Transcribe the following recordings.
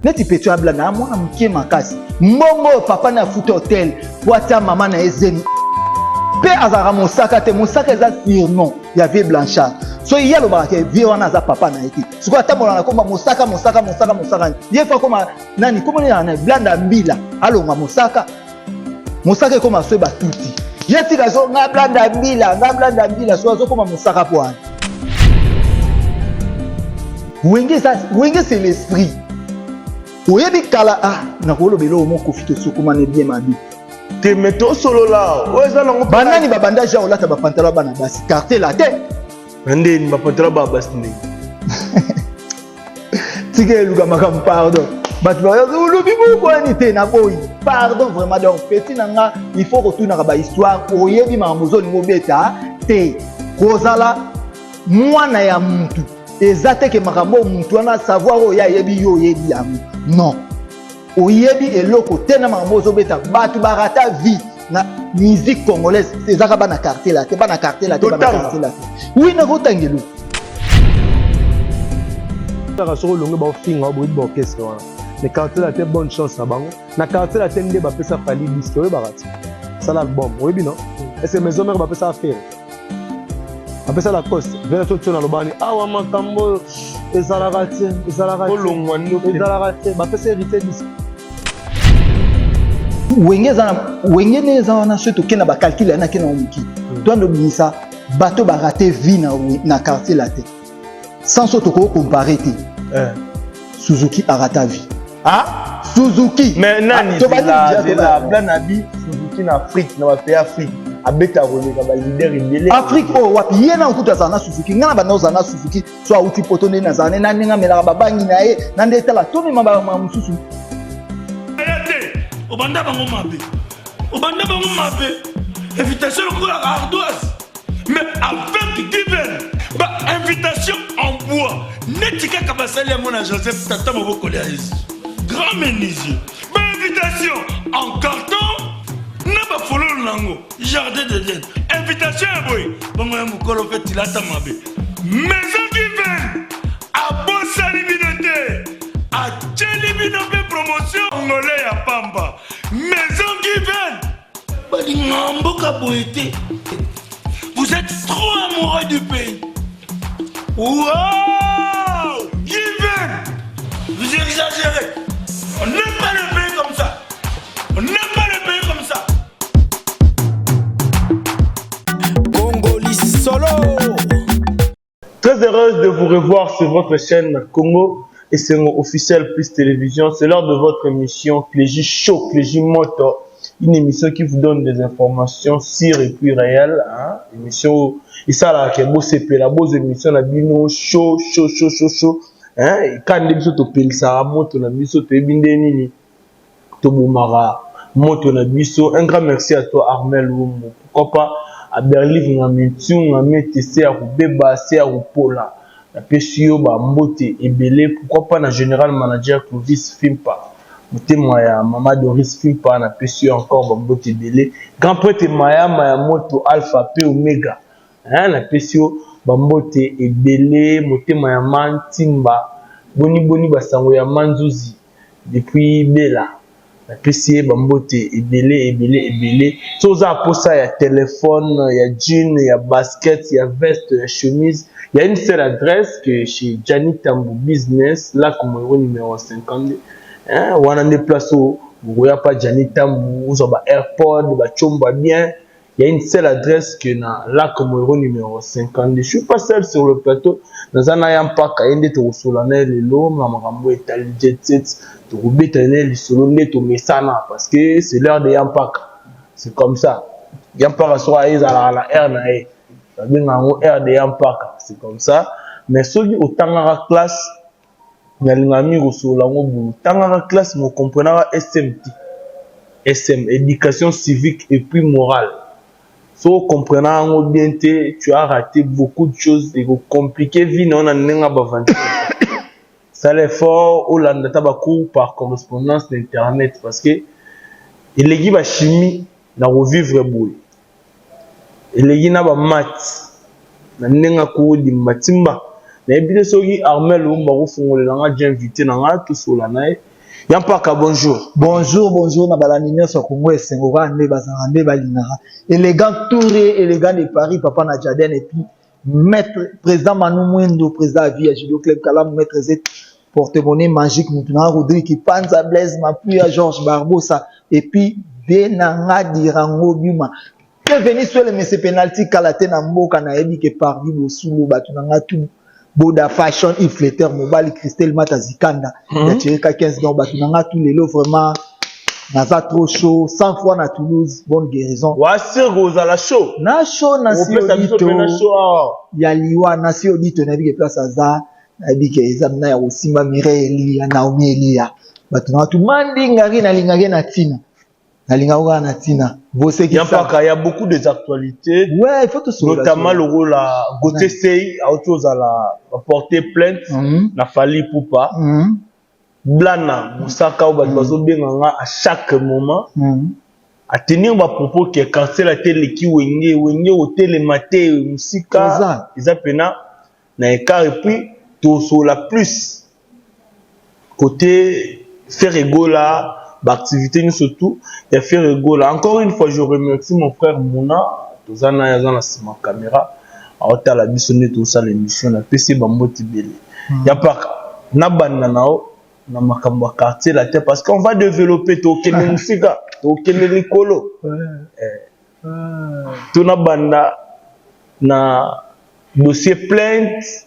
neti petu abla na mwana mkie makasi mbongo papa na futa hotel boata mama na ezeni pe azara mosaka te mosaka eza surnom ya vie Blanchard so iya lo barake vie wana za papa na eki siko atambola na komba mosaka ye fa koma nani komoni na blanda mbila alonga mosaka koma so batuti ye tika so nga blanda mbila so zo koma mosaka poani wenge c'est l'esprit oyebi kala na kolo belo mo kofito sokoma ne bien mabi te meto solo la oza lango banani babanda ja olata ba pantalon bana basi quartier la te ndeni ba pantalon ba basi ndeni tige luka makam pardon batu ba olobi boko te na boyi pardon vraiment donc petit nanga il faut retourner ba histoire oyebi mamozoni mobeta te kozala mwana ya muntu ezate ke makambo muntu wana savoir oya yebi yo yebi yango non oyebi eloko tena makambo zobeta batu barata vie na musique congolaise ezaka bana quartier la te oui na kotangelo ta solo longo ba finga ba bo orchestre wana mais quartier la te bonne chance na bango na quartier la te nde ba pesa fali disque we barati ça l'album oyebi non est-ce que maison mère ba pesa faire après ça la coste vers tout na lobani awa makambo ezalaka olongwa nyo ezalaka te ba pesa hérité disque wenge neza wana soto kena ba calculer na kena omiki toi ndo binisa bato ba rater vie na quartier la te sans soto ko comparer te Suzuki a raté vie Suzuki mais nani la blanabi Suzuki na Afrique na ba pays Afrique abeta roleka ba leader indele Afrique wapi yena okuta sana Suzuki ngana bana ozana Suzuki so auti potone na zane na ninga melaka babangi na ye na ndeta la toni maba mususu obanda bango mabe invitation pour la ardoise mais avec Given ba invitation en bois netika kabasali mona Joseph tata moboko ya grand menuisier ba invitation en carton na ba follow nango jardin d'Eden invitation boy bango ya mukolo fait tilata mabe maison Given a bosali binote a tcheli binote promotion ngolé ya pamba maison Given bali ngamboka boité vous êtes trop amoureux du pays wow Given vous exagérez on n'aime pas le pays comme ça Solo. Très heureuse de vous revoir sur votre chaîne Congo et c'est mon officiel plus télévision. C'est l'heure de votre émission Clégie Show, Clégie Moto, une émission qui vous donne des informations sûres et puis réelles. Émission et ça là qui est beau c'est la beau émission la bino show. Quand l'émission te pile ça moto la biso te bindeni to boumara moto la biso. Un grand merci à toi Armel Wumbo. Pourquoi pas à Berlin na metu na metese à beba c'est à pola la pesio ba mbote ebele pourquoi pas na général manager Clovis Fimpa moté moya mama Doris Fimpa na pesio encore ba mbote ebele grand prêtre maya moto alpha p omega na pesio ba mbote ebele moté moya mantimba boni basango ya manzuzi depuis bela la PC bambote ebele soza posa ya téléphone ya jean ya basket ya veste ya chemise il y a une seule adresse que chez Gianni Tambu Business là comme numéro 52 wana ne place où vous ya pas Gianni Tambu ou ba airport ba chomba bien il y a une seule adresse que na là comme numéro 52 je suis pas seul sur le plateau dans un ayampa kaende to solana lelo na makambo etal jet set to betane li solo neto mesana parce que c'est l'heure de Yampak c'est comme ça Yampak soit la air na e ça bien en air de Yampak c'est comme ça mais celui au tangara classe na lingami ko solo ngo tangara classe mo comprenant SM éducation civique et puis morale. So comprenant bien tu as raté beaucoup de choses et compliqué vie non n'a pas ça l'effort au landata bakou par correspondance d'internet parce que il est ba chimie na revivre boy il est na ba maths na nenga ko di matimba na ebile soki Armel Wumba ko fungolela nga invité na nga to sola nae Yampaka, bonjour. Bonjour, na balanimia sur Congo et Sengoga, ne bazarande balinara. Élégant touré, élégant de Paris, papa na Jaden, et puis maître, président Manu Mwendo, président Avia, Judo Club Kalam, maître Z, porte-monnaie magique, Moutuna, Rodrigue, Panza Blaise, Mapuya, Georges Barbosa, et puis Benanga Dirango Buma. Que venir sur le messe penalty, Kalate Nambo, Kanaebi, que Paris, Bosulo, Batunanga, tout. Boda Fashion, Ifletter, Mobile, Christelle Matazikanda. Il a tiré 15 dans Batunanga, tous les lots vraiment. Naza trop chaud, 100 fois na Toulouse, bonne guérison. Wasir Gozala chaud. Na chaud, nasi odito. Yaliwa, nasi odito, na bige place aza. Na bige ezamna ya Osimba Mireille, ya Naomi Elia. Batunanga, tout mandi ngari na lingari na tina. Na lingari na tina. Il y a beaucoup des actualités. Ouais, il faut tout ça. Notamment le rôle à Gauthier Sey, à autre chose à porter plainte. Na Fali Poupa. Blana, Moussaka ou Badbazo Benganga à chaque moment. À tenir ma propos qui est cancel la télé qui wenge au télématé, Moussika. Ils appellent na écart et puis tout sur la plus. Côté Ferregola. L'activité nous surtout et faire rigolo. Encore une fois, je remercie mon frère Mouna, tous en ayant ma caméra, à hauteur la bissonnée tout ça l'émission la PC Bambo Tibeli. Y a pas na bananao na makamba quartier la terre parce qu'on va développer to kene musika, to kene likolo. Tout na banda na dossier plainte.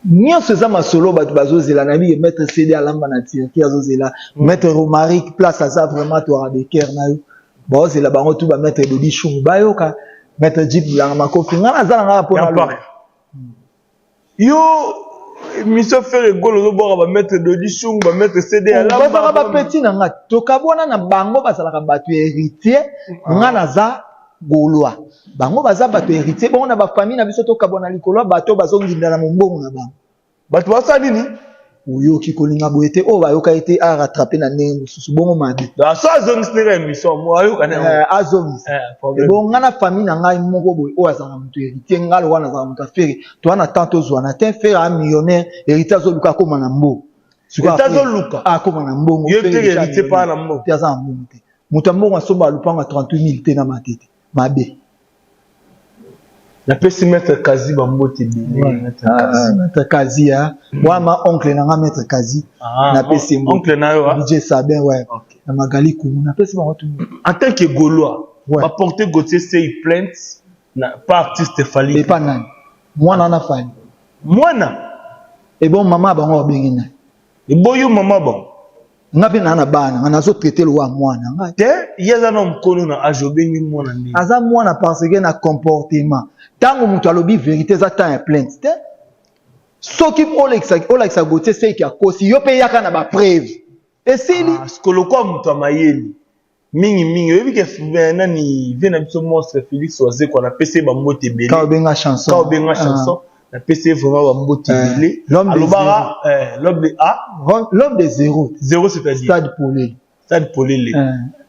Nyo seza masolo batu bazozela na bi mettre CD alamba na tirki azozela mettre Romaric place aza vraiment to rabeker na yo bazozela bango tu ba mettre Dodi Chungu bayoka mettre Jeep la makofi ngana za nga po na lo yo mission faire rigolo zo bora ba mettre Dodi Chungu ba mettre CD alamba ba petit na nga to kabona na bango bazala ka batu héritier ngana za golwa bango baza bato héritier bon na ba famille na biso to kabona likolo bato bazonginda na mombongo na bango bato basa nini oyo kikolinga boyete o bayoka ete a rattraper na ndenge susu bongo mabe da so azongisnera émission mo ayoka na azongis bon ngana famille na ngai moko boy o azanga mutu héritier ngalo wana za mutu afere to wana tanto zwa na te faire un millionnaire héritier zo luka koma na mbo héritier zo luka a koma na mbongo yo te héritier pa na mbo te za mbongo te mutu mbongo asomba lupanga 38000 te na matete mabe na pesi maître Kazi Bambote maître Kazi ya moi ma oncle na nga maître Kazi na pesi oncle na yo DJ Sabin ouais na Magali Kumu na pesi bango tout en tant que Gaulois va porter Gauthier Sey plainte na pas artiste Fali et pas nani mwana na Fali mwana et bon maman bango bengina et boyo maman bon ngapi na bana ngana zo traiter le wa mwana nga te yeza na mkono na ajobengi mwana ndi aza mwana parce que na comportement tango mutu alobi vérité za temps ya plainte te soki Olexa Gauthier Sey ki akosi yo pe yaka na ba preuve esili skoloko mutu amayeli mingi oyebi ke nani vient na biso monstre Félix Oazé ko na PC Bambote belé ka benga chanson na PC vraiment Bambote belé alobara l'homme de zéro c'est-à-dire Stade Polele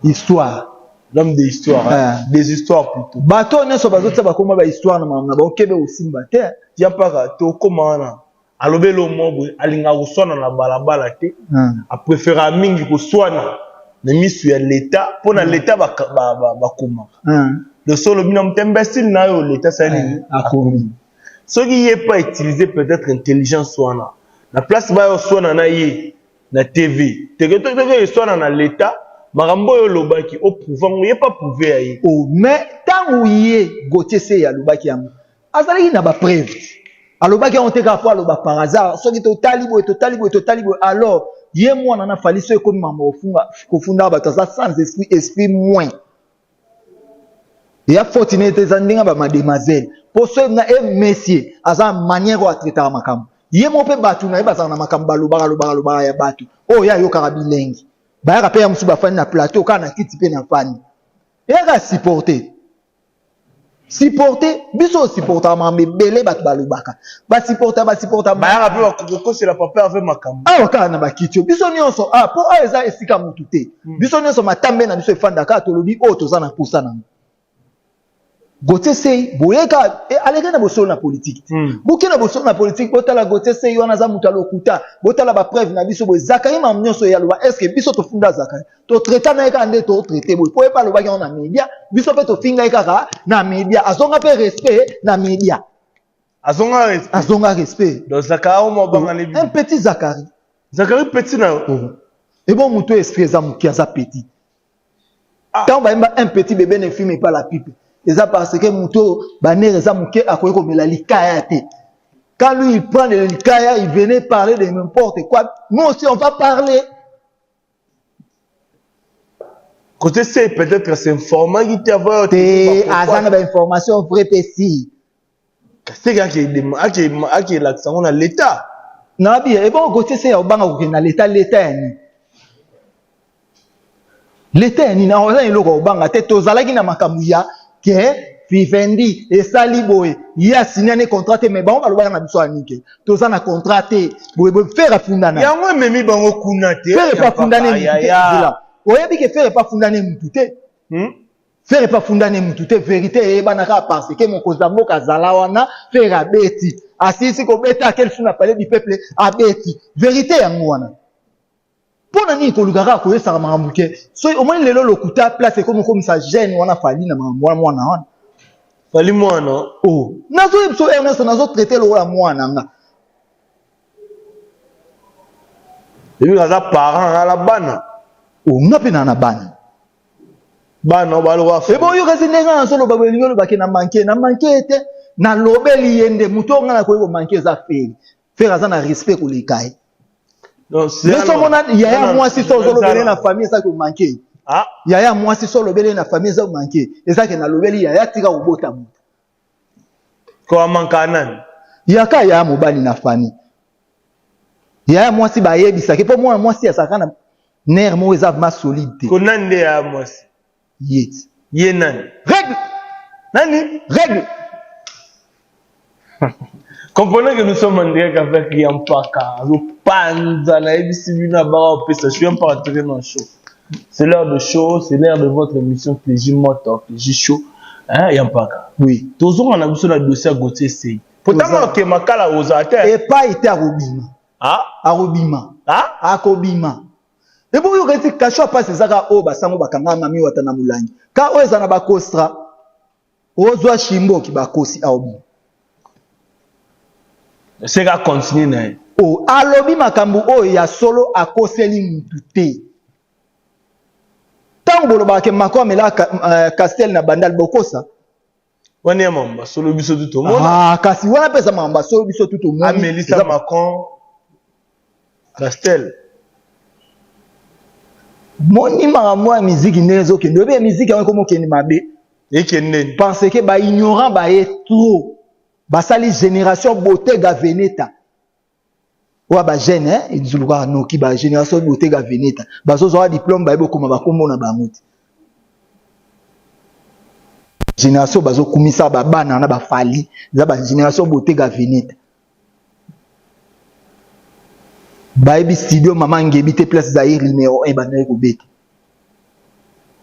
histoire l'homme des histoires des histoires plutôt bato nyonso bazotsa bakoma ba histoire na mama bakebe osimba te ya paka to komana alobelo mobo alinga kuswana na balabala te a préférer mingi kuswana na misu ya l'état pona l'état bakoma le solo bino mtembesile na yo l'état sani akomi soki yé pas utiliser peut-être intelligence swana la place ba yo swana na ye na TV tegeto swana na l'état marambo yo lobaki o pouvant yé pas prouver aye oh mais tango yé Gauthier Sey ya lobaki yango azali na ba preuve alobaki on te ka fois loba par hasard soki to talibo alors yé mwana na Fali so ekomi mama ofunga kofunda bato za sans esprit moins ya fortunate za ndinga ba mademoiselle pour ce na messieurs aza manière à traiter makambo yé mo pe batu na yeba na makambo loba ya batu oh ya yo karabilengi ba ya pe ya musuba fani na plateau kana kiti pe na fani ya supporter biso supporter ma bebele batu balubaka ba supporter ba ya pe bakoko c'est la papa avec makambo kana na bakitio biso nyonso po eza esika mutu te biso nyonso matambe na biso efanda ka tolobi o tozana pousa na Gauthier Sey boyeka aleka na bosolo na politique boki na bosolo na politique botala Gauthier Sey wana za muta lokuta botala ba preuve na biso bo Zakari ma mnyoso ya loba est-ce que biso to funda Zakari to traiter na eka ande to traiter bo po pa loba ki na media biso pe to finga eka na media azonga pe respect na media azonga respect donc Zakari mo banga ne un petit Zakari petit na et bon muto esprit za mukia za petit quand ba un petit bébé ne fume pas la pipe. Et ça parce que Mouto, Baner, ça mouké à quoi comme la likaya. Quand lui il prend le likaya, il venait parler de n'importe quoi. Nous aussi on va parler. Côté c'est peut-être c'est informant qui t'a voir. Azana ba information vraie pessi. C'est gars qui l'accent on a l'état. Non bien, et bon côté c'est au banga ko na l'état ni. L'état ni na oza iloko au banga te tozalaki na makamuya. Que Vivendi et Saliboé il y a signé un contrat mais bon on va le biso anike toza na contrat boy faire fundana ya moi memi bango kunate faire pas fundana ya oyebi ke faire pas fundana mutute faire pas fundana mutute vérité e banaka parce que mon kozambo kazala wana faire abeti asisi ko beta quel sous na parler du peuple abeti vérité yango wana pona ni ko lugara ko yesa mamuke so au moins lelo lokuta place comme ça gêne wana fali na mwana wana fali mwana oh nazo so Ernest nazo traiter le la mwana nga et puis ça parent à la bana oh ngapi na bana ba lo wa e bo yo kasi nenga so lo ba belingo lo ba ke na manquer ete na lobeli yende mutonga na ko manquer za faire ça na respect ko likai. Non, c'est yaya moi si so lobeli na famille ça que manquer yaya moi si so lobeli na famille ça manquer et ça que na lobeli yaya tika ubota mutu ko manka nani yaka ya mobali na famille yaya moi si ba yebisa ke po moi si asaka na nerf mo eza ma solide ko nande ya moi yet ye nani règle comprenez que nous sommes en direct avec Yampaka. Panza, na ABC Bina Bara, je suis un partenaire dans le show. C'est l'heure de show, c'est l'heure de votre émission Plaisir Motor, Plaisir Show. Hein, Yampaka? Oui. Toujours on a besoin de dossier à Gauthier Sey. Pourtant, que Makala aux auteurs. Et pas été à Robima. Arobima. Akobima. Et pour vous dire que chaque fois c'est ça o basango bakanga mami watana mulangi. Ka o ezana ba kostra. Ozwa shimbo ki bakosi aobi. C'est qu'à continuer. Oh, alobi makambu o ya solo akoseli mutu te. Tango boloba ke mako amela Castel na bandal bokosa. Wane mamba solo biso tout monde. Kasi wana pesa mamba solo biso tout monde. Amelisa Macron Castel. Moni maramwa musique nezo ke ndobe musique yango komo ke ni mabe. Ekende. Parce que ba ignorant ba est trop. Basali génération Bottega Veneta. Wa ba jeune hein, ils luka noki ba génération Bottega Veneta. Bazo zo diplôme ba ebo koma ba kombo na banguti. Génération bazo kumisa ba bana na ba fali, za ba génération Bottega Veneta. Ba ebi studio mama ngebi te place Zaire numéro 1 ba na ko beta.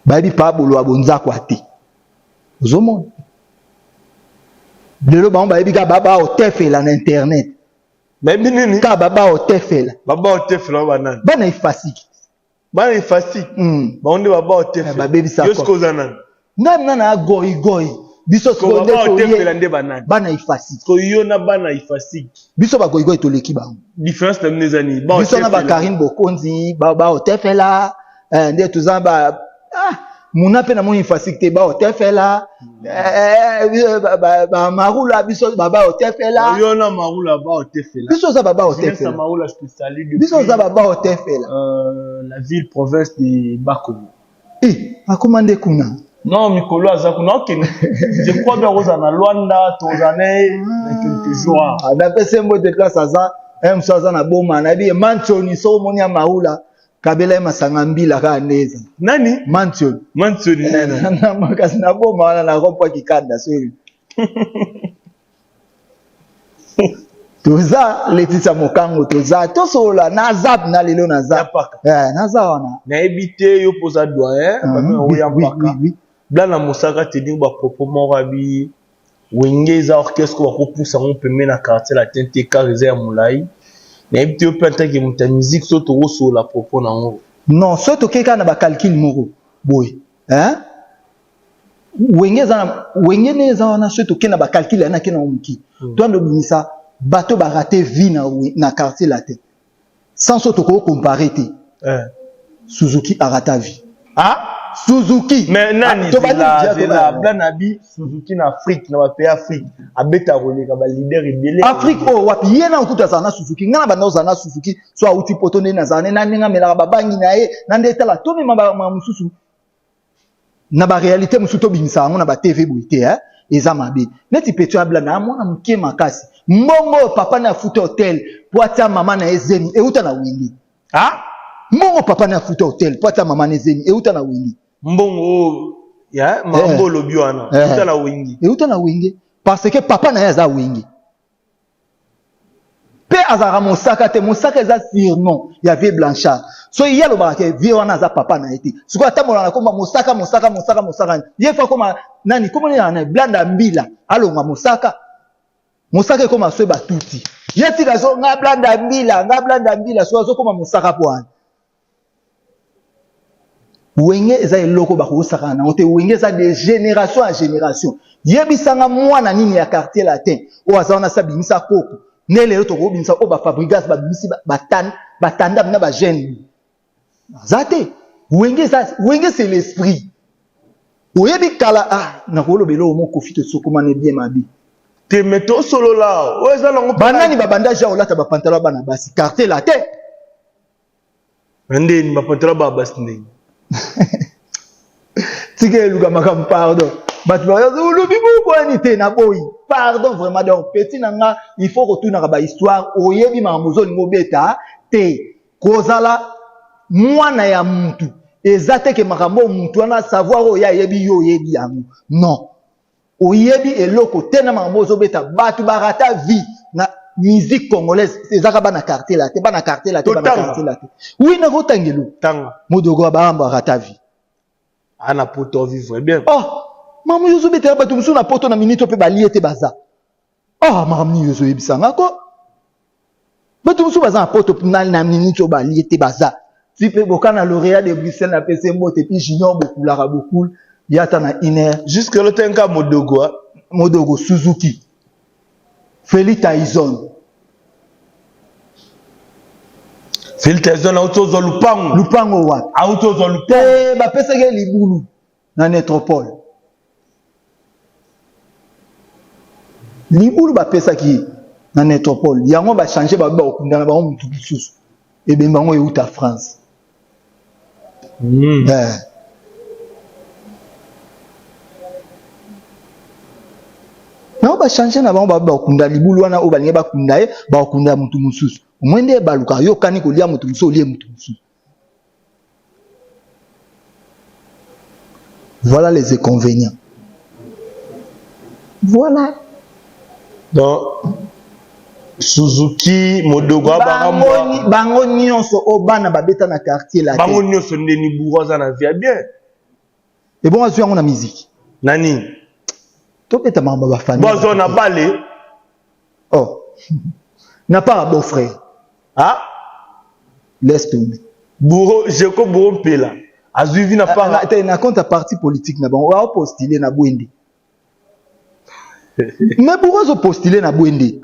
Ba ebi pa bolo abonza kwa te. Ozomon. Lelo ba mba ebi ka baba o tefela na internet. Mais binini ka baba o tefela. Baba o tefela banana. Bana ifasiki. Bana ifasiki. Ba onde baba o tefela. Ba baby sa. Yosko zanana. Nana goi. Biso ko baba o tefela nde banana. Bana ifasiki. Ko yona bana ifasiki. Biso ba goi to leki ba. Différence de mnezani. Ba biso na ba Karim Bokonzi, baba o tefela, nde tuzamba muna pe na moni ifasiki te ba o tefela. Marula biso baba o tefela. Yona marula ba o tefela. Biso za baba o tefela. Marula je te salue depuis. Biso za baba o tefela. La ville province de Bakomo. Akomande kuna. Non, Mikolo azakuna ok. Je crois bien Rosa na Luanda, Tanzanie, quelques jours. D'après ces mots de classe ça, ça na boma na bi Manchoni so moni ya Marula. Kabela masangambi la kaneza. Nani? Manchoni. Manchoni nana. Na makasi na boma wana na rompo kikanda sori. Toza Letitia Mokango toza tosola na zap na lelo na zap. Yapaka. Na za wana. Na ebité yo posa doyen, Oui. Blana Mosaka te dit ba propos morabi wenge za orchestre ko poussa on peut mener na quartier la tente karisé ya mulai. Na ibti o penta ki muta musique soto so la propos na ngo. Non, soto keka na ba calcul moko. Boy, hein? Wenge ne za na soto kena ba calcul na kena umki. Toi ndo binisa bateau ba raté vie na quartier la tête. Sans soto ko comparer te. Suzuki a raté vie. Ah? Suzuki. Mais nani la blanabi Suzuki na Afrique na pays Afrique abeta rolé ka ba leader rebelle Afrique oh wapi yena okuta sana Suzuki ngana banda uzana Suzuki so auti potone na zane na ninga mela babangi na ye na ndeta la tomi ma mususu na ba réalité musuto binisa ngo na ba TV boité hein eza mabe neti petu abla na mona mke makasi mbongo papa na foot hotel poata mama na ezeni e uta na wingi ah mbongo papa na foot hotel poata mama na ezeni e uta na wingi mbongo ya mambo lobi wana uta na wingi e uta na wingi parce que papa na yaza wingi pe azara Mosaka te Mosaka eza surnom ya vie Blanchard so il y a le barake vie wana za papa na été siko atambola na komba Mosaka ye fa koma nani komo na blanda mbila alonga Mosaka koma so batuti yeti kazo nga blanda mbila so azo koma Mosaka poana wenge eza eloko bakosaka na ote wenge eza de génération à génération yebisanga mwana nini ya quartier latin o azana sabimisa koko nele to ko bimisa o ba fabrigas ba bimisi batanda na ba jeune zate wenge c'est l'esprit oyebi kala na ko lobelo mo kofite sokoma ne bien mabi te meto solo la o eza lango banani ba bandage o lata ba pantalon bana basi quartier latin ndeni ba pantalon ba basi ndeni Tige luka makam pardon. But ulubi moukwani te na boy. Pardon vraiment donc petit nanga il faut retourner à ba histoire oyebi mamuzo lingo beta te kozala mwana ya muntu ezate ke makambo muntu ana savoir oya yebi yo yebi yango. Non. Oyebi eloko te na makambo zo beta batu barata vie na musique congolaise ezaka bana quartier la te bana quartier la te bana quartier la te. Oui na kotangelo. Tanga. Modogo ba barata vie. Ana poto vivre bien. Oh, mamu yozo bete ba tumsu na poto na minute pe balié te baza. Oh, mamu yozo yebisanga ko. Ba tumsu baza na poto na minute balié te baza. Tu peux bokana lauréat de Bruxelles na PC mbote puis junior beaucoup la beaucoup yata na iner jusque le tenka Modogo Suzuki. Feli Tyson. Filtezon auto zo lupango wapi auto zo te ba pesa ke libulu na métropole libulu ba pesa ki na métropole yango ba changer ba okundana ba mutu bisusu e be bango euta France non ba changer na bango ba okunda libulu wana o ba nge ba kunda e ba okunda mutu mususu mwende baluka yo kani kolia mutu muso olie mutu musu. Voilà les inconvénients. Voilà. Donc Suzuki Modogo bango nyonso obana babeta na quartier la. Bango nyonso ndeni buroza na via bien. Et bon azu yango na musique. Nani? To beta mamba ba famille. Bozo na balé. Oh. N'a pas un beau-frère. Ah? Laisse tomber. Bourreau, Jeko Bourreau Pela. Azuivi n'a pas. Na compte à parti politique na bon. On va postuler na Bouende. Mais pourquoi se postuler na Bouende?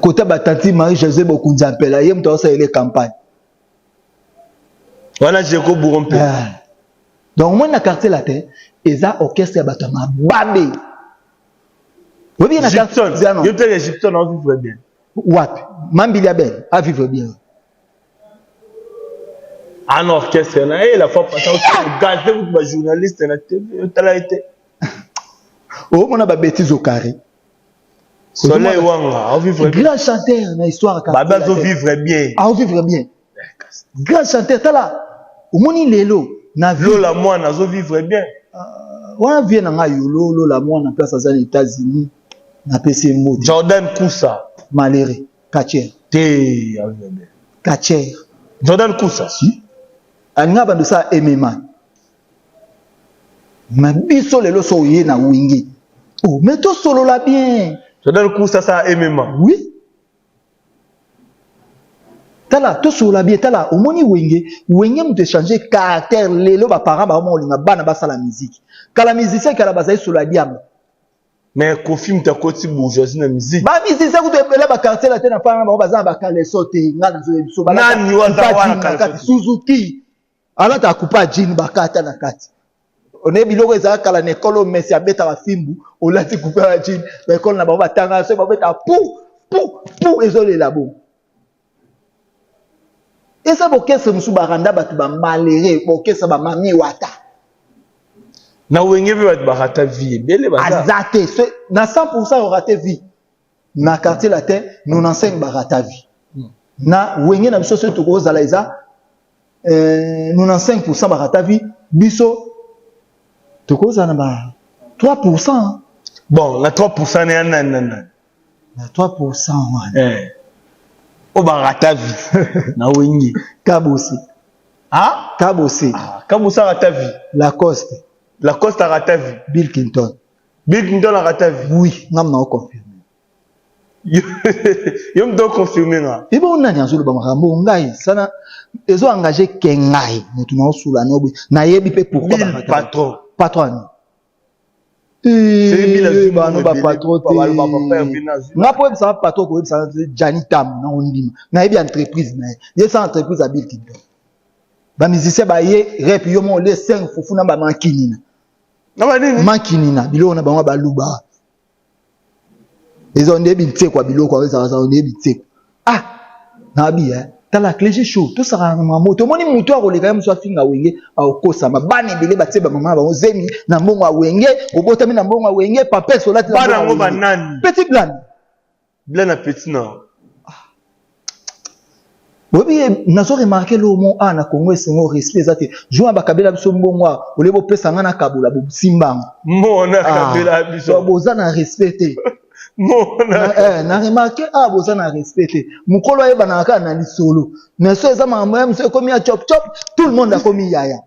Côté Batati Marie-Josée Bokunza Pela. Yem to ça les campagnes. Voilà Jeko Bourreau Pela. Donc moi na quartier la terre, eza orchestre ya batama babe. Oui, bien, Egypton. Je te l'Egypton, on vivre bien. Wapi? Mambili Abel, à vivre bien. Un orchestre, la fois passée, on a regardé un journaliste, on a été. Oh, on a des bêtises au carré. Soleil Wanga, on vivre bien. Grand chanteur, dans l'histoire. Baba, on vivre bien. Ah, on vivre bien. Grand chanteur, t'as là. Au moni lelo, na vie. La moine, on vivre bien. On vient dans Yolo, la moine, en place aux États-Unis. Na PC mot Jordan Koussa maléré Kacher T Kacher Jordan Koussa si alinga bando sa MMA ma biso lelo so yé na wingi oh mais to solo la bien ça donne coup ça MMA oui tala to solo la bien tala au moni wingi mu te changer caractère lelo ba parents ba mo linga bana ba sala musique kala musicien kala bazai solo la diable mais confirme ta côté bourgeoisie na musique ba musicien ku te pele ba quartier la te na parents ba bazan ba kala sote nga na so ba nani waza wana kala Suzuki ala ta coupa jean ba kata na kati on est biloko ezaka kala na ekolo mesi abeta bafimbu olati coupe ya jean ba ekolo na bango batanga so babeta pou ezolela bo eza bokese musu baranda bato bamalere bokese bamami wata na wenge be bato barata vie ebele baza azate na 100% orate vie na quartier latin 95 barata vie na wenge na biso so tokozala eza 95% barata vie biso tokozala na 3%. Bon, na 3% na nanana. Na 3% wana. O barata vie. Na wengi. Kabosi. Ah? Kabosi. Ah, Kabosi rata vie. Lacoste. Lacoste rata vie. Bill Clinton. Bill Clinton rata vie. Oui, ngam na confirmer. Yo me doit confirmer na. Et bon nani azolo ba makambo ngai sana ezo engagé kengai mutu na osula nobo na yebi pe pourquoi ba patron. Patron. C'est Bill ba no ba patron te. Na po ça patron ko ça Jani Tam na ondima. Na yebi entreprise na ye sa entreprise a Bill Clinton. Ba musicien ba ye rep yo mo le 5 fufu na ba mankinina. Na ba nini? Mankinina bilo na ba ba luba. Ils ont des bits quoi bilo quoi ça ont des bits. Ah, nabi tala cléché chaud tout ça na moto moni mutu a koleka mu so finga wenge akosa mabani bele batse ba mama ba ozemi na mbongo wa wenge obotami na mbongo wa wenge papa solati na bana ngo banani petit blanc blanc petit non. Obi nazo remarquer le mot na Congo esengo respect zate joa ba kabela biso mbongo wa olebo pesa ngana kabula bo simbango mona kabela biso bozana respecter na remarqué boza na respecté mukolo ayeba na kaka na lisolo mais so eza makambo ya mosu ekomi ya chop chop tout le monde akomi yaya.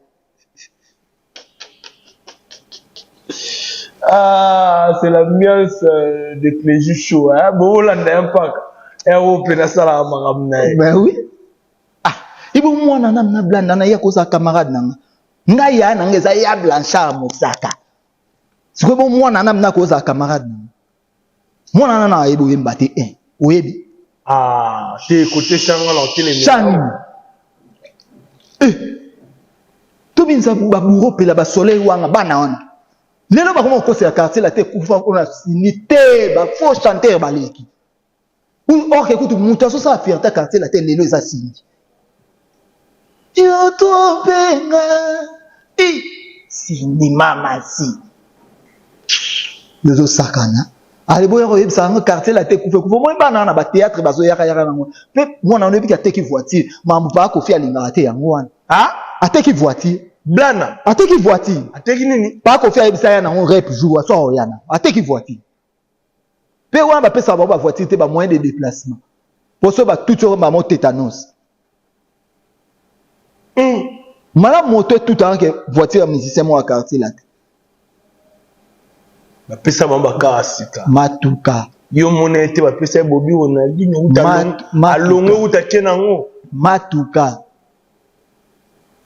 Ah, c'est l'ambiance de Cléju Show hein bon là n'impact héros pena sala makambo na ben oui ibo mwana na blanda na ya koza camarade nanga ngai ya na ngeza ya Blanchard Mosaka siko bo mwana na koza camarade nanga mwana na ayebo yemba te oyebi c'est côté changa la télé chani to binza ba buro pela ba soleil wanga bana wana lelo ba komo kosa ya quartier la te kufa ona sinité ba faux chanteur baleki ok écoute muta so sa fierté quartier la te lelo eza singi yo to benga sindi mama si lezo sakana allez boya ko yebisa ngo quartier la te kufa moi bana na ba théâtre bazo yaka nango pe mwana no bi ka teki voiture mambu pa ko fi alinga te yango wana ateki voiture blana ateki voiture ateki nini pa ko fi yebisa ya nango rep jour so yana ateki voiture pe wana ba pesa ba voiture te ba moyen de déplacement pour ça ba tout sur ba mo tétanos mala moto tout en que voiture musicien mo quartier la te bapesa bamba kasika matuka yo mona ete bapesa bobi ona lino uta alongo uta kenango matuka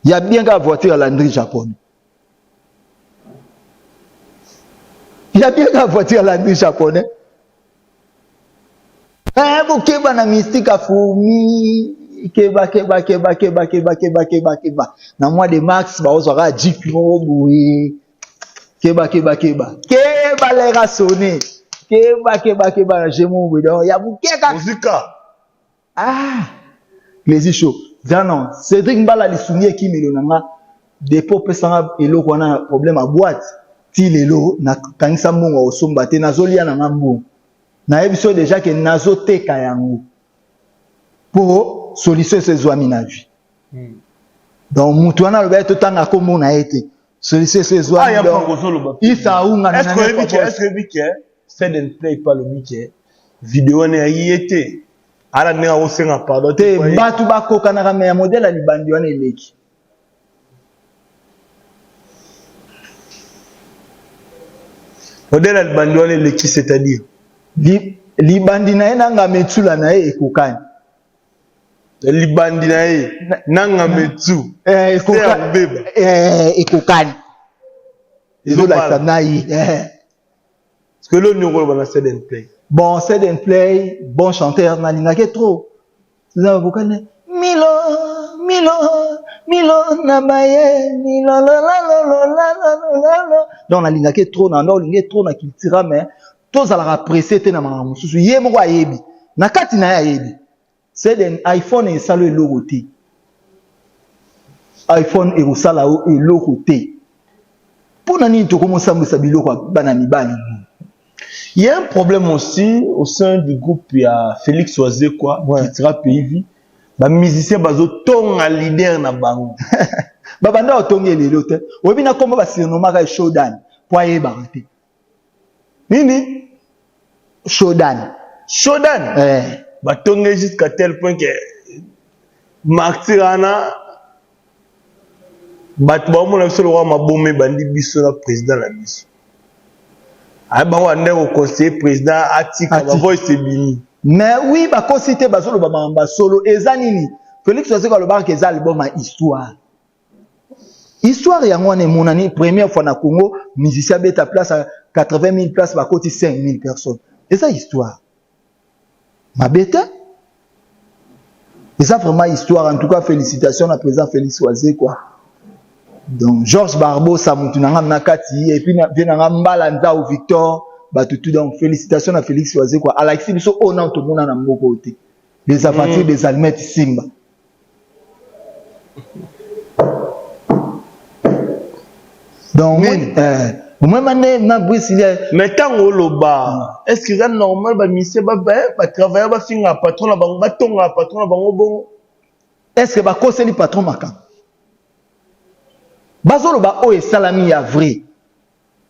ya bien ka voiture à Landry japonais ya bien ka voiture à Landry japonais bokeba na mystique afumi keba na mois de mars ba ozaka jeep mo boye keba les rassonner keba je mon bidon ya bukeka muzika Cléju Show non Cédric Mbala lisumie ki melonanga dépôt pesanga eloko na problème à boîte ti lelo na kanisa mbongo osomba te nazolia na mbongo na ebiso déjà que nazoteka yango pour solution ces zoami na vie donc mutu wana loba to tanga ko mona ete solution ces zoami isa unga na est-ce que fait de play pas le miké vidéo na yete ala ne osenga pardon te batu bakoka na kama ya modèle ali bandi wana eleki Odela libandi wana eleki c'est-à-dire libandi na ye nanga metsula na ye ekokani libandi na ye nanga metsu ekokani ezolakisa na ye parce que l'on nous revoit dans Sed and Play. Bon, Sed and Play, bon chanteur, nalingaki trop. Vous avez beaucoup de Milo, namaye, Milo, la. Donc, nalingaki trop, nalingaki trop, na kiltira, mais tous à la apprécier, t'es na maman, sous yé mo yebi. Na kati na yebi. Sed and iPhone et salo logoté. iPhone et sala et logoté. Pour nani to commencer à me sabilo quoi, banani bani. Il y a un problème aussi au sein du groupe, il y a Félix Oazé quoi, qui sera PIV. Les musiciens bazo tonga leader na bango. Babanda otonge lelo te. Obi na komba ba surnommé ka Showdown. Pour y barate. Nini? Showdown. Ba tonge jusqu'à tel point que Martirana bat ba mo na solo wa mabomé bandi biso na président la biso. Ah bah on est au conseiller président Atika voice bini. Mais oui ba cité ba solo ba mamba solo ezanini. Félix Oazé ko le bar que album a histoire. Histoire ya ngone monani première fois na Congo musicien beta place à 80 000 places ba côté 5 000 personnes. Et ça histoire. Ma beta. Et ça vraiment histoire en tout cas félicitations à président Félix Oazé quoi. Donc Georges Barbeau Samutunanga Nakati et puis Vienanga Mbalanza ou Victor Batutu donc félicitations à Félix Oazé quoi Alexis biso ona to mona na mboko côté les aventures des allumettes Simba donc moi na Brésilien mais tant loba est-ce que c'est normal ba monsieur ba travailler ba finga patron na bango ba tonga patron na bango bon est-ce que ba conseiller patron makam Bazolo ba o salami ya vrai.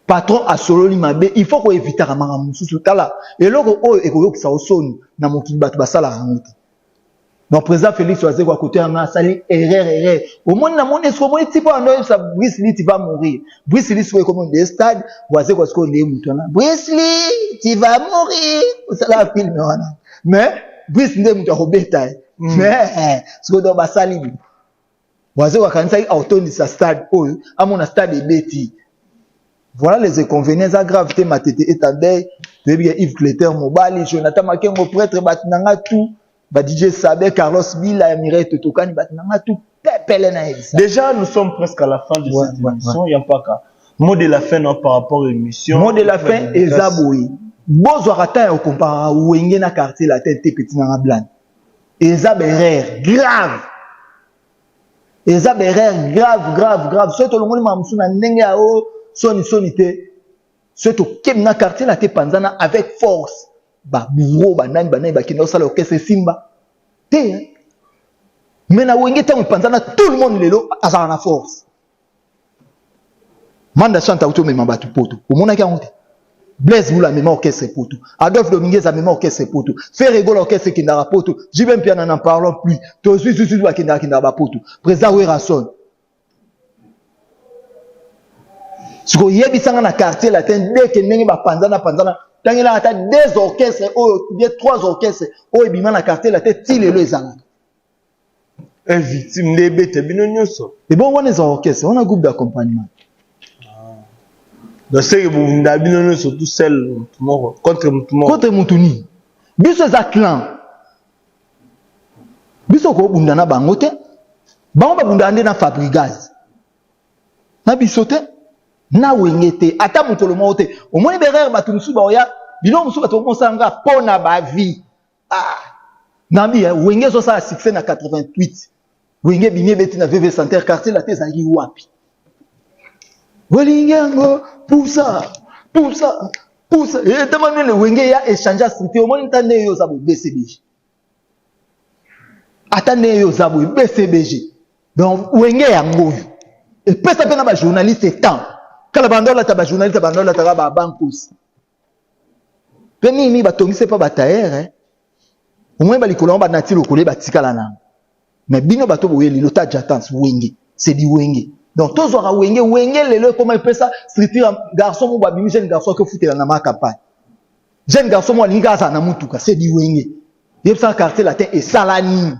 Patron a solo li mabe, il faut qu'on évite à manga mususu tala. Et loko o ekoyo kisa osoni na mokili batu basala rangote. Donc président Félix Oazé quoi côté en a sali erreur. Au monde na monde est-ce que tipo ando ça Bruce Lee tu vas mourir. Bruce Lee soit comme des stades, Oazé quoi ce qu'on est mutona. Bruce Lee tu vas mourir. Ça la film wana. Mais Bruce Lee mutu robeta. Mais ce que do basali Oazé wa kanisa autoni sa stade oyo amona stade ebeti. Voilà les inconvénients aggraves te matete etandai de bien Yves Cléter Mobali Jonathan Makengo prêtre batinanga tout ba DJ Sabé Carlos Bila Mireille Totokani batinanga tout pepele na elisa. Déjà nous sommes presque à la fin de cette émission, il y a pas qu'à mot de la fin non, par rapport à l'émission. Mot de la fin ezaboui. Bozo rata o compara wenge na quartier la tête petit na blanc. Ezab erreur grave. Ezab erreur grave. Surtout le monde mamsu na ndenge a o soni te. Surtout kem na quartier la tête panzana avec force. Ba bourreau banani ba kino sala okese simba. Te. Mais na wenge tangu panzana tout le monde lelo azala na force. Manda chanta auto me mabatu poto. Omona ki honte. Blaise Moula même orchestre poto. Adolphe Dominguez a même orchestre poto. Ferrego l'orchestre kindara poto. Jibem Piana n'en parlons plus. Tozu wa kindara poto. Président Werasson. Siko yebi sanga na quartier latin dès que nengi ba panzana tangela ata deux orchestres ou bien trois orchestres o ebima na quartier latin tilelo ezanga. Un victime lebete bino nyoso. Et bon on est en orchestre, on a un groupe d'accompagnement. Donc c'est que vous n'avez surtout celle contre Moutuni. Biso za clan. Biso ko bundana bango te. Bango ba bundande na Fabrigaz. Na biso te. Na wengete. Ata mutolo mo te. Au moins berere batu musu ba oya. Bino musu batu mo sanga pona ba vie. Ah. Nami wenge so sa succès na 88. Wenge bimie beti na VV Santerre quartier la te za yi wapi. Walingango poussa. Et demande le wenge ya échanger structé au moins tande yo za BCBG. Atane yo za BCBG. Donc wenge ya ngovu. Et pesa pena ba journaliste temps. Kala bandola ta ba journaliste bandola ta ba bankos. Peni mi ba tongise pa ba taere. Au moins ba likolo ba nati lokole ba tikala na. Mais bino ba to boye lilota jatans wenge. C'est du wenge. Donc tous aura wenge lelo comment il peut ça structure garçon mo babimi jeune garçon que foutela na ma campagne. Jeune garçon mo linga za na mutuka c'est di wenge. Yeb ça quartier latin et salani.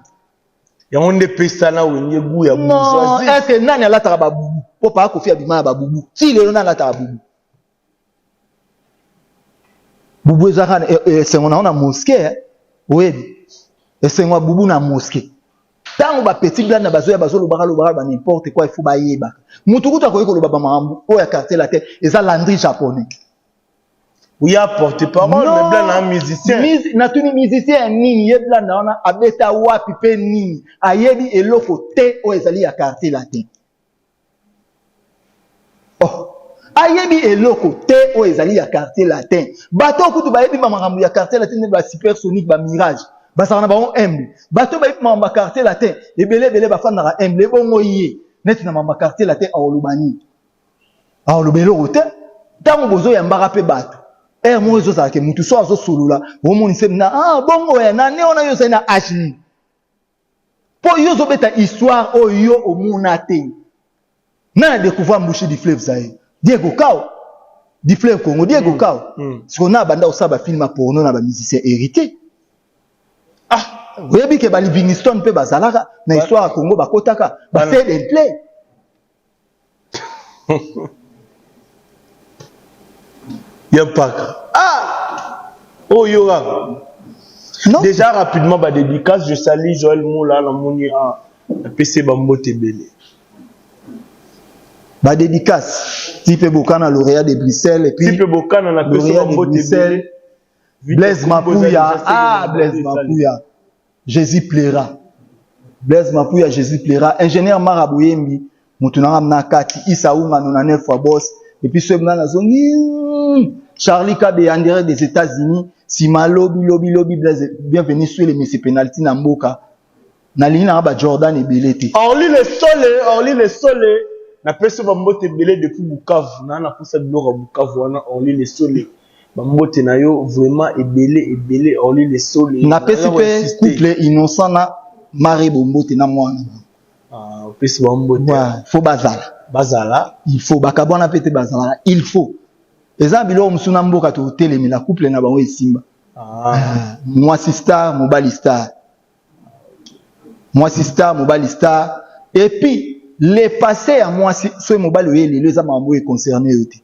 Ya onde pesa na wenge bu ya bourgeoisie. Non, est-ce que nani ala tara babubu? Pour pas kofi abima babubu. Si lelo na la tara babubu. Bubu ezaka c'est on a mosquée. Oui. Et c'est moi bubu na mosquée. Tant ba petit blanc na bazoya bazolo bara ba n'importe quoi il faut ba yeba. Mutukuta ko yeko lo baba mambu o ya quartier la tête eza landry japonais. Oui, a porté parole mais blanc na musicien. Na tuni musicien nini ye blanc na ona abeta wapi pe nini ayebi eloko te o ezali ya quartier la tête. Oh, ayebi eloko te o ezali ya quartier latin. Bato kutu ba yebi mamangambu ya quartier latin ba supersonique ba mirage. Basana ba on humble bato ba mamba quartier latin ebele ba fana na humble bongo yé net na mamba quartier latin a olubani a olubelo hotel tango bozo ya mbaka pe bato mo ezo za ke mutu so azo solula o moni se na bongo ya na ne ona yo se na achi po yo zo beta histoire o yo o monate na découvrir mbushi di fleuve zaye Diego Kao di fleuve Congo Diego Kao ce qu'on a banda osaba film porno na ba musicien hérité. Vous avez vu que Livingston peut bazalaka na histoire à Congo bakotaka ba fait des play. Y'a oh yoga. Déjà rapidement ba dédicace je salue Joël Moula na moni a PC Bambo Tebele. Ba dédicace type Bokana lauréat de Bruxelles et puis type Bokana na PC Bambo Tebele. Blaise Mapouya Blaise Mapouya. Jésus plaira. Blaise Mapouya, Jésus plaira. Ingénieur Marabouyembi, Moutounara Mnakati, Isaouma, Nonane fois boss. Et puis ce mna zone, Charlie Kabe, en direct des États-Unis, Sima Lobby, Blaise, bienvenue sur les Messi Penalty Namboka. Nalina Aba Jordan et Belete. Orly les soleils. Na peso Bambote Belé depuis Bukavu. Na poussa de l'or à Bukavu, Orly les soleils. Bambote na yo vraiment ebele oli les soleils na pesi pe couple innocent na mari bombote na mwana pesi bambote faut bazala il faut bakabona pete bazala il faut eza bilo musuna mboka to telemi la couple na bango esimba moi sister mobali star et puis les passés à moi ce mobali oyeli les amambo est concerné yote.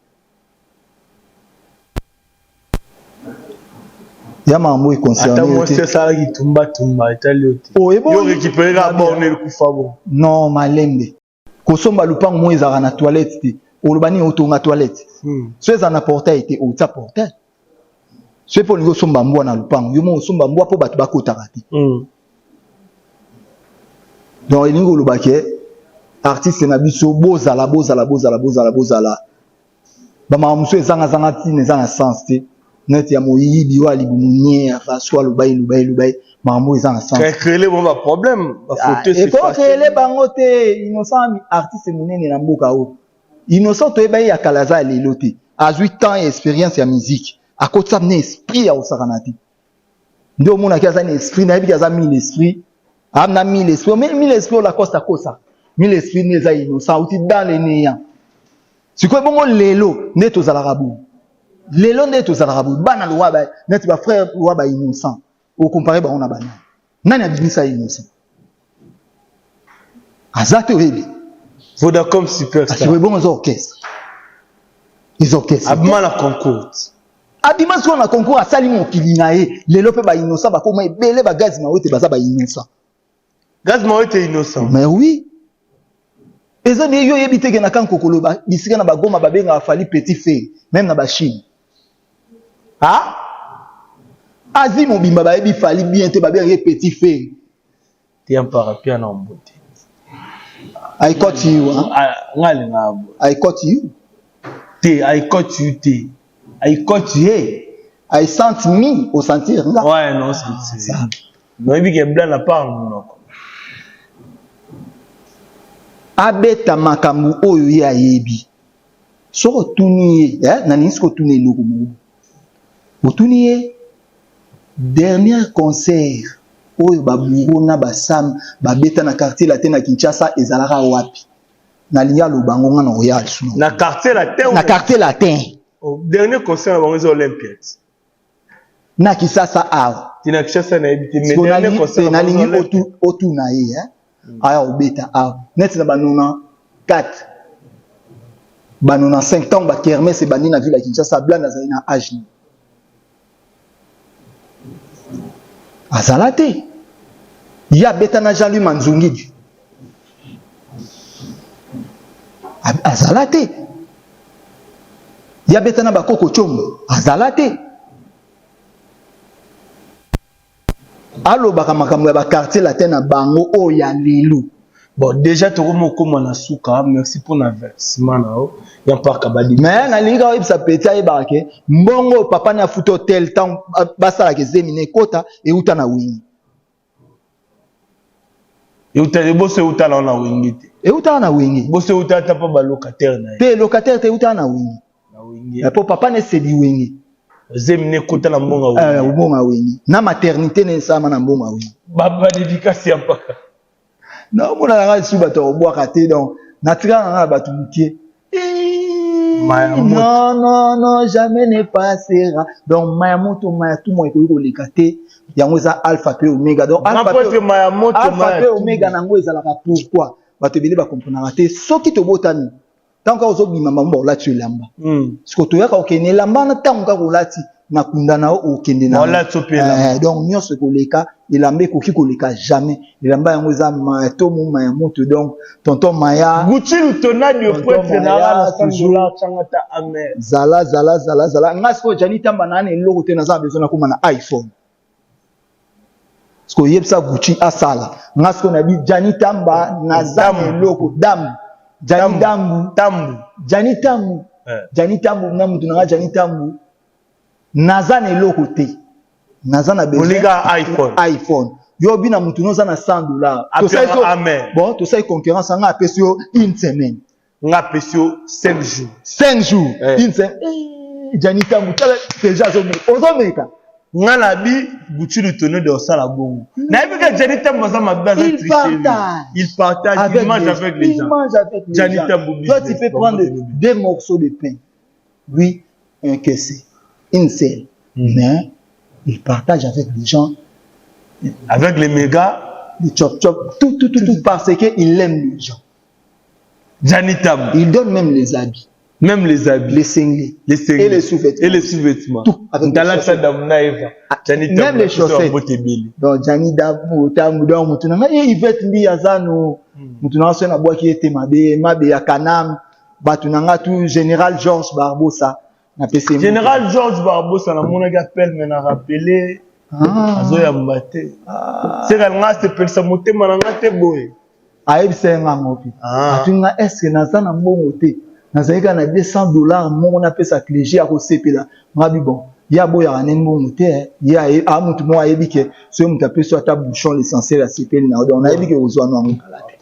Yama ambo est concerné. Attends, moi c'est ça qui tumba italiote. Oh et bon. Yo récupérer la borne le coup fabo. Non, malembe. Kosomba lupang mo ezara na toilette te. Olobani otonga toilette. So ezana portail te o ta portail. So po ngo somba mbwa na lupang. Yo mo somba mbwa po batu bakotaka te. Donc elingo lobake artiste na biso bozala. Ba mamuso ezanga tine ezanga sens te. Net ya moyi biwa libumunye fa soit lubai mamu ezanga sens. Créer les bons problème, photo c'est facile. Et créer les bangote innocent artiste munene na mboka o. Innocent to eba ya kalaza lelote. A 8 ans expérience ya musique. A côté ça esprit ya osakanati. Ndio mona kaza ni esprit na biga za 1000 esprit. Amna 1000 esprit, mais 1000 esprit la costa kosa. 1000 esprit neza innocent uti dans les néants. Siko bongo lelo neto za larabu. Lelo neto za larabu bana lwa ba net ba frère lwa ba innocent. Au comparé ba on a bana. Nani abimisa innocent? Azate webi. Vodacom superstar. Asiwe bongo zo orchestre. Les orchestres. Abima la concours. Abima so na concours asali mo kilinga e. Lelo pe ba innocent ba koma ebele ba gaz ma wote baza ba innocent. Gaz ma wote innocent. Mais oui. Eza ne yo yebite ke na kan kokolo ba bisika na ba goma ba benga fali petit fait même na ba Chine. Ah? Azi mo bimba ba yebi fali bien te ba benga petit fait. Tiens parapia na mbote. I caught you. Ngali ngabo. I caught you. I caught you. I caught you. I sent me au sentir. Ouais, non, c'est ça. Non, il y a blanc la part non. Abeta makambu oyo ya yebi. Soko tuniye, nani soko tuniye loko mo. Otuniye dernier concert oyo baburo na basam babeta na quartier latin na Kinshasa ezalaka wapi. na liya lo bango na Royal Suno na quartier latin na quartier latin au dernier concert à bango Olympiades na Kisasa a tina Kisasa na ebité mais dernier concert na lingi otu na ye aya obeta a net na banona 4 banona 5 ans ba kermesse bandi na ville ya Kinshasa blanda za na âge azalate ya beta na Jean-Louis Manzungidi azalate ya beta na bakoko chombo azalate alo baka makambo ya ba quartier latin na bango o ya lelo. Bon, déjà, tu as souka. Merci pour l'avertissement. Il y a pas kabadi. Mais na liga web sa petit ay barake. Mbongo papa na foot hotel temps basa la kezemine kota et uta na wingi. Et uta de bosse uta na wingi. Et uta na wingi. Bosse uta ta pas ba locataire na. Te locataire te uta na wingi. Na wingi. Et pour papa ne sedi wingi. Zemine kota na mbonga wingi. Mbonga wingi. Na maternité ne sama na mbonga wingi. Baba dédicace ya paka. Non, mon a su bato bois raté donc naturellement na bato mukie. Non, jamais ne passera. Donc Mayamoto tout moi ko le katé yango za alpha pe omega donc alpha pe omega nango ezalaka pourquoi bato bele ba comprendre raté soki to botani tant ka ozobima mambo la tu lamba. Siko to yaka okene lamba na tango ka kolati na kundana o kende na donc nyonso koleka ilambe koki koleka jamais ilamba yango za to muma ya moto donc tonton Maya Gucci tonadi au prêtre na toujours changata amen zala ngasko Janita banane loko te na za besoin na kuma na iPhone sko yebsa Gucci asala ngasko na bi Janita mba na za loko dam Janita mbu na mutu na Janita mbu naza na eloko te naza na besoin iPhone yo bina mutu noza na $100 amen bon to sai concurrence nga apesi yo une semaine nga apesi yo 5 jours une semaine Janita mutala déjà ozomeka nga na bi Gucci le tonneau de osala bongo na ebika Janita mbaza mabaza il partage il mange avec les gens Janita Mbubi toi tu peux prendre 2 morceaux de pain lui un caissé une seule, mais il partage avec les gens, avec les mégas, les chop, tout, parce qu'il aime les gens. Janita, il donne même les habits, les cinglés, et les sous-vêtements, tout avec même les chaussettes. Donc Janita, il veut être Yazano, Mutuna Sena Boaki était Mabe Yakanam, Batunanga tout général Georges Barbosa. Général Georges Barbosa na mona appel mais na rappelé azoya mbate c'est nga se pelsa motema nga te boy aibisa nga ngopi atunga est-ce que nazana mbongo te nazalika na $200 mongo na pesa clégie ako sepela ngabi bon ya boya na mbongo te ya a mutu mo ayebike so mutu apeso ata bouchon l'essentiel à sepela na donc na ayebike ozwa no ngala te.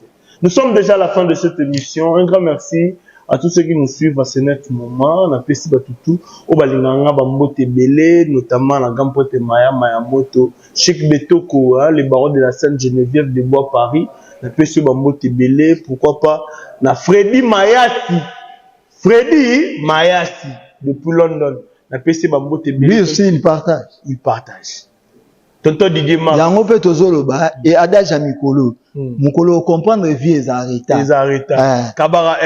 Nous sommes déjà à la fin de cette émission. Un grand merci à tous ceux qui nous suivent à ce net moment. On a fait si batutu au balinganga bambote belé, notamment la gampote Mayamoto, Cheikh Betoko, les barons de la Sainte Geneviève de Bois Paris. On a fait si bambote belé, pourquoi pas na Freddy Mayasi depuis London. On a fait si bambote belé. Lui aussi il partage. Tonton Didier Marc. Yango pe tozoloba et adage à Mikolo. Mukolo comprendre vie ezareta. Kabara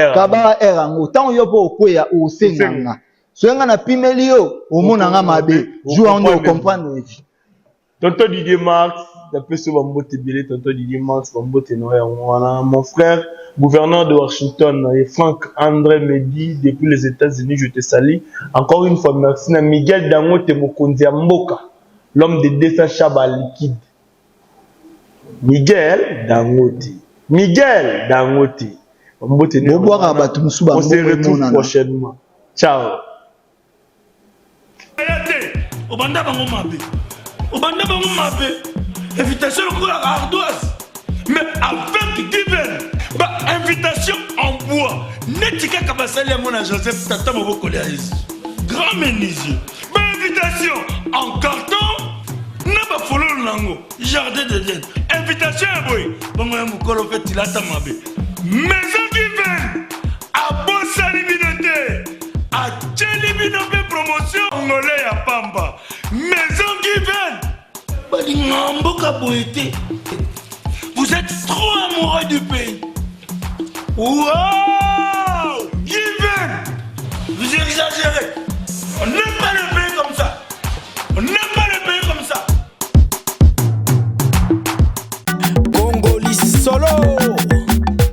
R ango tant yo po okoya o senganga. Soenga na pimeli yo omona nga mabe. Jou ando comprendre vie. Tonton Didier Marc, d'après ce bambote belé, tonton Didier Marc, bambote noya wana. Mon frère, gouverneur de Washington, et Franck André Medi, depuis les États-Unis, je te salue. Encore une fois, merci na Miguel Dangote Mokonzi Mboka. L'homme de 200 chaba liquide. Miguel Dangote. On se retrouve prochainement. Ciao. Invitation à ardoise. Mais avec Given, invitation en bois. Netika Kabasali à mon Joseph Tata Moboko Léaïs. Grand menuisier. Invitation en carton. N'a pas follow Lango. Jardin de Dieu. Invitation à boy. Bon, moi, mon colo fait il a ta mabe. Maison Given abosani bino te atieli bino mpe promotion ngole ya pamba. Maison Given balinga mboka boye te. Vous êtes trop amoureux du pays. Wow! Given! Vous exagérez.